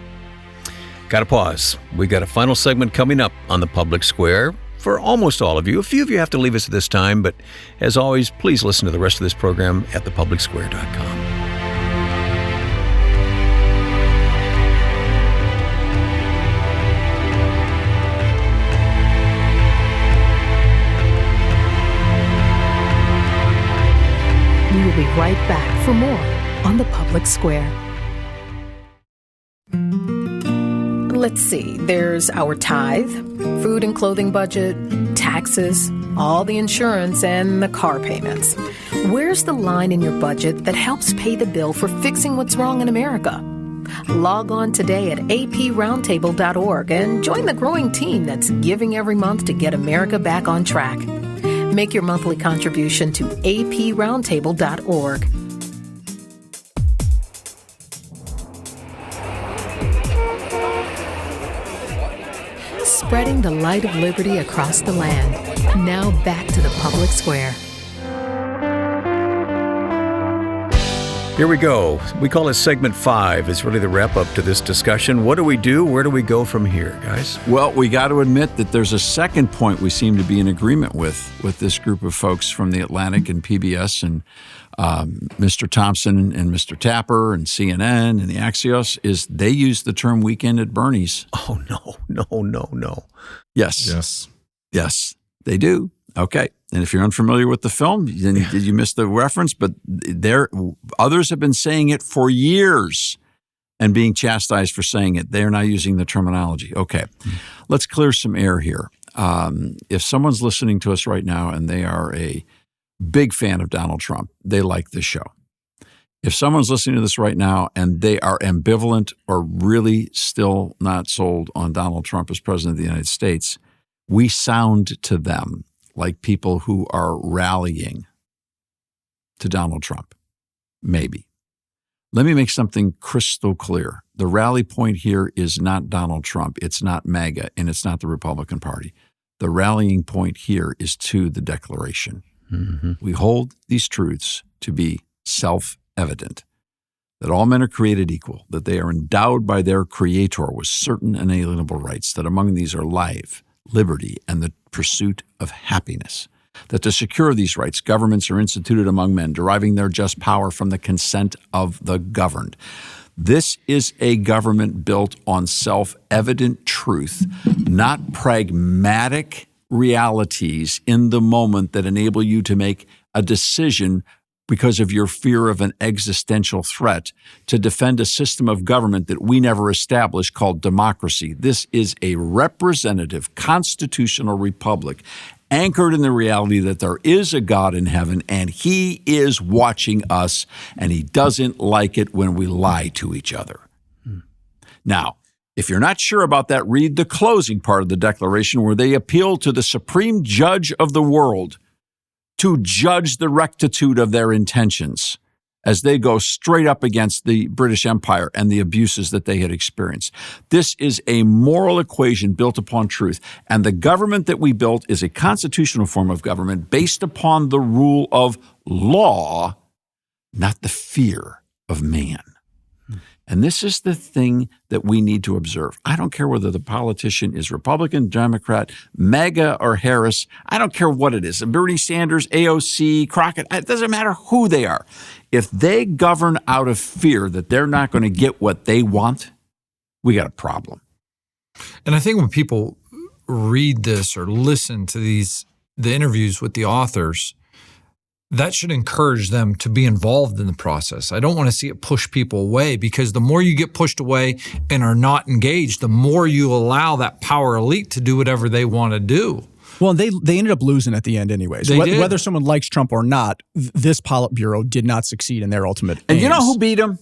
Got to pause. We got a final segment coming up on the Public Square for almost all of you. A few of you have to leave us at this time, but as always, please listen to the rest of this program at thepublicsquare.com. We will be right back for more on the Public Square. Let's see, there's our tithe, food and clothing budget, taxes, all the insurance, and the car payments. Where's the line in your budget that helps pay the bill for fixing what's wrong in America? Log on today at aproundtable.org and join the growing team that's giving every month to get America back on track. Make your monthly contribution to aproundtable.org. Spreading the light of liberty across the land. Now back to the Public Square. Here we go. We call it segment 5. It's really the wrap up to this discussion. What do we do? Where do we go from here, guys? Well, we got to admit that there's a second point we seem to be in agreement with this group of folks from the Atlantic and PBS and Mr. Thompson and Mr. Tapper and CNN and the Axios is they use the term weekend at Bernie's. Oh, no. Yes, they do. Okay. And if you're unfamiliar with the film, then you missed the reference, but others have been saying it for years and being chastised for saying it. They're now using the terminology. Okay. Let's clear some air here. If someone's listening to us right now and they are a big fan of Donald Trump, they like this show. If someone's listening to this right now and they are ambivalent or really still not sold on Donald Trump as president of the United States, we sound to them like people who are rallying to Donald Trump. Maybe. Let me make something crystal clear. The rally point here is not Donald Trump, it's not MAGA, and it's not the Republican Party. The rallying point here is to the Declaration. Mm-hmm. We hold these truths to be self-evident, that all men are created equal, that they are endowed by their Creator with certain inalienable rights, that among these are life, liberty, and the pursuit of happiness, that to secure these rights, governments are instituted among men, deriving their just power from the consent of the governed. This is a government built on self-evident truth, not pragmatic realities in the moment that enable you to make a decision because of your fear of an existential threat to defend a system of government that we never established called democracy. This is a representative constitutional republic anchored in the reality that there is a God in heaven and he is watching us and he doesn't like it when we lie to each other. Now, if you're not sure about that, read the closing part of the Declaration where they appeal to the supreme judge of the world to judge the rectitude of their intentions as they go straight up against the British Empire and the abuses that they had experienced. This is a moral equation built upon truth, and the government that we built is a constitutional form of government based upon the rule of law, not the fear of man. And this is the thing that we need to observe. I don't care whether the politician is Republican, Democrat, MAGA, or Harris. I don't care what it is. Bernie Sanders, AOC, Crockett. It doesn't matter who they are. If they govern out of fear that they're not going to get what they want, we got a problem. And I think when people read this or listen to these the interviews with the authors, that should encourage them to be involved in the process. I don't want to see it push people away, because the more you get pushed away and are not engaged, the more you allow that power elite to do whatever they want to do. Well, they ended up losing at the end anyways. Whether someone likes Trump or not, this Politburo did not succeed in their ultimate And aims. you know who beat them?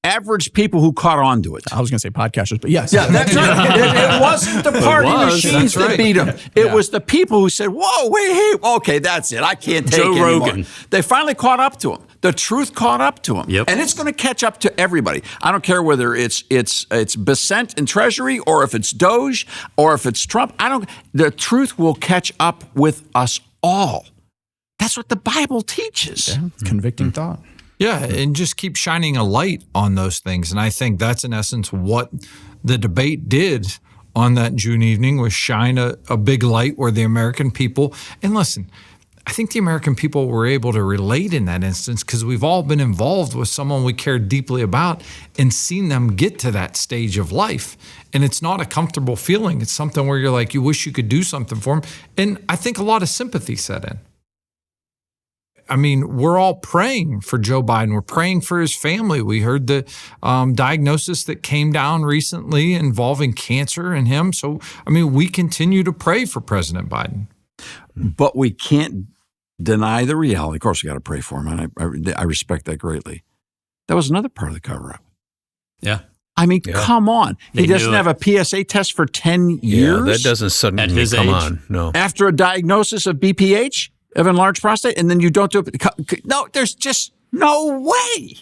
Average people who caught on to it. I was going to say podcasters, but yes. Yeah, that's right. It wasn't the party machines that beat them. It was the people who said, whoa, wait, hey, okay, that's it. I can't take it anymore. Joe Rogan. They finally caught up to him. The truth caught up to him. Yep. And it's going to catch up to everybody. I don't care whether it's Bessent in Treasury, or if it's Doge, or if it's Trump. The truth will catch up with us all. That's what the Bible teaches. Yeah, convicting thought. Yeah, and just keep shining a light on those things. And I think that's in essence what the debate did on that June evening, was shine a big light where the American people, and listen, I think the American people were able to relate in that instance, because we've all been involved with someone we care deeply about and seen them get to that stage of life. And it's not a comfortable feeling. It's something where you're like, you wish you could do something for them. And I think a lot of sympathy set in. I mean, we're all praying for Joe Biden. We're praying for his family. We heard the diagnosis that came down recently involving cancer in him. So, I mean, we continue to pray for President Biden. But we can't deny the reality. Of course, we got to pray for him, and I respect that greatly. That was another part of the cover-up. Yeah. I mean, come on. He doesn't have a PSA test for 10 years? Yeah, that doesn't suddenly come on. No. After a diagnosis of BPH, of enlarged prostate, and then you don't do it. No, there's just no way.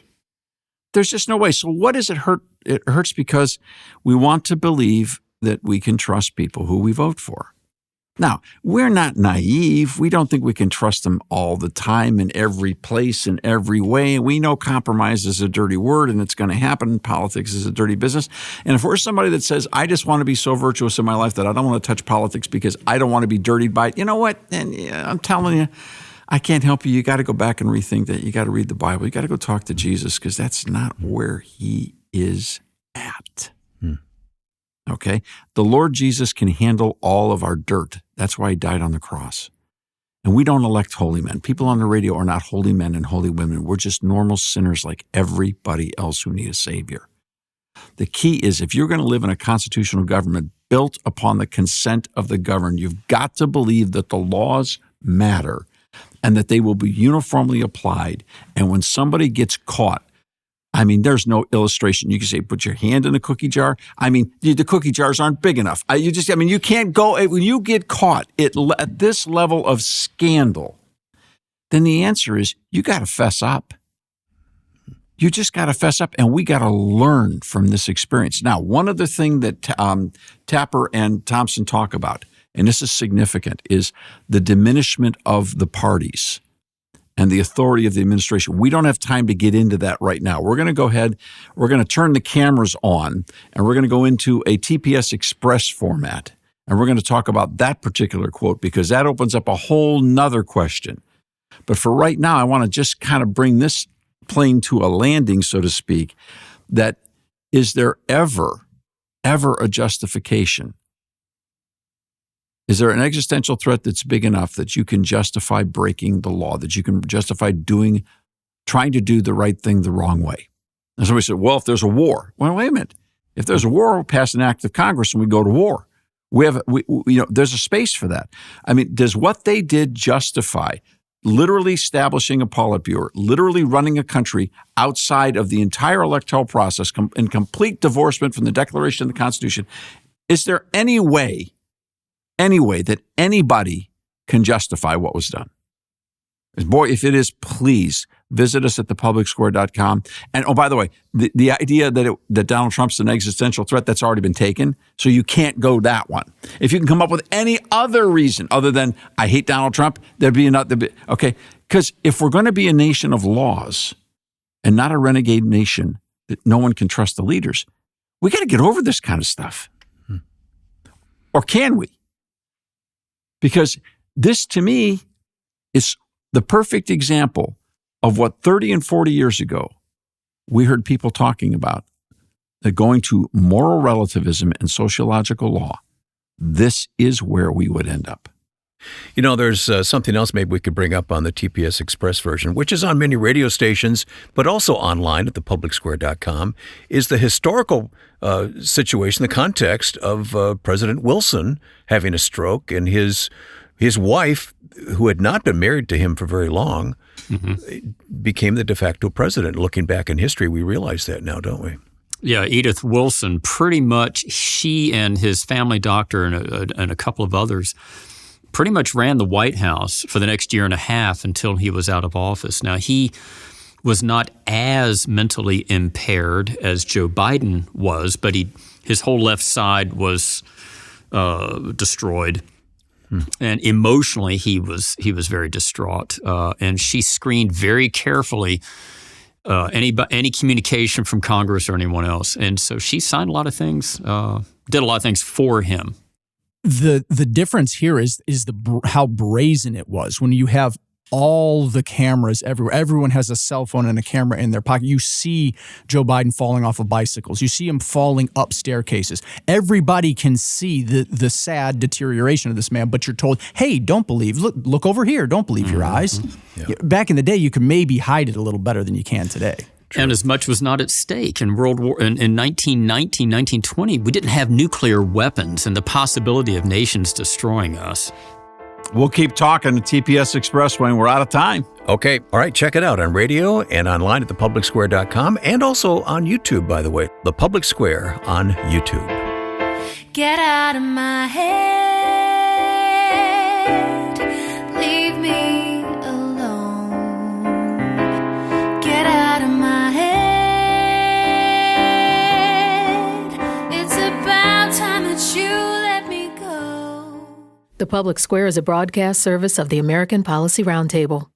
There's just no way. So what does it hurt? It hurts because we want to believe that we can trust people who we vote for. Now, we're not naive. We don't think we can trust them all the time in every place, in every way. We know compromise is a dirty word, and it's going to happen. Politics is a dirty business. And if we're somebody that says, I just want to be so virtuous in my life that I don't want to touch politics because I don't want to be dirtied by it, you know what? And I'm telling you, I can't help you. You got to go back and rethink that. You got to read the Bible. You got to go talk to Jesus, because that's not where he is at. Okay? The Lord Jesus can handle all of our dirt. That's why he died on the cross. And we don't elect holy men. People on the radio are not holy men and holy women. We're just normal sinners like everybody else who need a Savior. The key is, if you're going to live in a constitutional government built upon the consent of the governed, you've got to believe that the laws matter and that they will be uniformly applied. And when somebody gets caught, I mean, there's no illustration. You can say, put your hand in the cookie jar. I mean, the cookie jars aren't big enough. You can't go, when you get caught at this level of scandal, then the answer is you got to fess up. You just got to fess up, and we got to learn from this experience. Now, one other thing that Tapper and Thompson talk about, and this is significant, is the diminishment of the parties and the authority of the administration. We don't have time to get into that right now. We're going to go ahead, we're going to turn the cameras on, and we're going to go into a TPS Express format, and we're going to talk about that particular quote, because that opens up a whole nother question. But for right now, I want to just kind of bring this plane to a landing, so to speak, that is there ever a justification? Is there an existential threat that's big enough that you can justify breaking the law, that you can justify trying to do the right thing the wrong way? And somebody said, well, if there's a war. Well, wait a minute. If there's a war, we'll pass an act of Congress and we go to war. There's a space for that. I mean, does what they did justify literally establishing a Politburo, literally running a country outside of the entire electoral process in complete divorcement from the Declaration of the Constitution? Is there any way that anybody can justify what was done? Boy, if it is, please visit us at thepublicsquare.com. And oh, by the way, the idea that Donald Trump's an existential threat, that's already been taken, so you can't go that one. If you can come up with any other reason other than I hate Donald Trump, there'd be another. Okay, because if we're going to be a nation of laws and not a renegade nation that no one can trust the leaders, we got to get over this kind of stuff. Or can we? Because this, to me, is the perfect example of what 30 and 40 years ago we heard people talking about, that going to moral relativism and sociological law, this is where we would end up. You know, there's something else maybe we could bring up on the TPS Express version, which is on many radio stations, but also online at thepublicsquare.com, is the historical situation, the context of President Wilson having a stroke and his wife, who had not been married to him for very long, became the de facto president. Looking back in history, we realize that now, don't we? Yeah, Edith Wilson, pretty much she and his family doctor and a couple of others pretty much ran the White House for the next year and a half until he was out of office. Now, he was not as mentally impaired as Joe Biden was, but his whole left side was destroyed. And emotionally, he was very distraught. And she screened very carefully any communication from Congress or anyone else. And so she signed a lot of things, did a lot of things for him. The difference here is how brazen it was. When you have all the cameras everywhere, everyone has a cell phone and a camera in their pocket. You see Joe Biden falling off of bicycles. You see him falling up staircases. Everybody can see the sad deterioration of this man, but you're told, hey, don't believe. Look over here. Don't believe your eyes. Yeah. Back in the day, you could maybe hide it a little better than you can today. True. And as much was not at stake. In World War in 1919, 1920, we didn't have nuclear weapons and the possibility of nations destroying us. We'll keep talking to TPS Express when we're out of time. Okay. All right. Check it out on radio and online at thepublicsquare.com and also on YouTube, by the way. The Public Square on YouTube. Get out of my head. Leave me alone. Get out of my head. It's about time that you let me go. The Public Square is a broadcast service of the American Policy Roundtable.